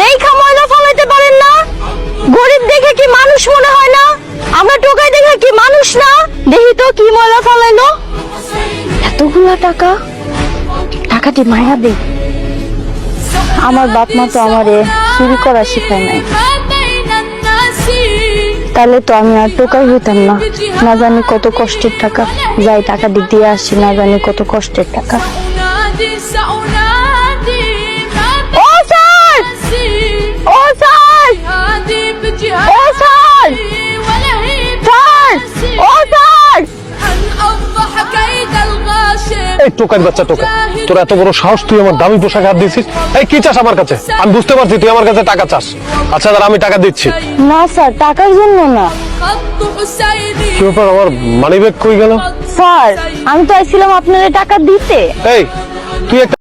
দেখা ময়লা ফলাইতে পারেন না? গরিব দেখে কি মানুষ মনে হয় না? আমরা টোকাই দেখে কি মানুষ না? দেখি তো কি ময়লা ফলাইলো। এতগুলা টাকা, টাকাটি মায়া দে। আমার বাপ মা তো আমারে চুরি করা শিখায় নাই, তাহলে তো আমি আর টোকাই হইতাম না। না জানি কত কষ্টের টাকা, যাই টাকা দিয়ে আসি, না জানি কত কষ্টের টাকা। ও স্যার, ও স্যার, ও স্যার, স্যার, ও স্যার। এই টোকার বাচ্চা টোকা, তোর এত বড় সাহস, তুই আমার দামি পোশাক হাত দিছিস। এই কি চাস আমার কাছে? আমি বুঝতে পারছি তুই আমার কাছে টাকা চাস। আচ্ছা দাঁড়া, আমি টাকা দিচ্ছি। না স্যার, টাকার জন্য না। কি ব্যাপার, আমার মানিব্যাগ কই গেল? স্যার, আমি তো আইছিলাম আপনাদের টাকা দিতে। এই তুই একটা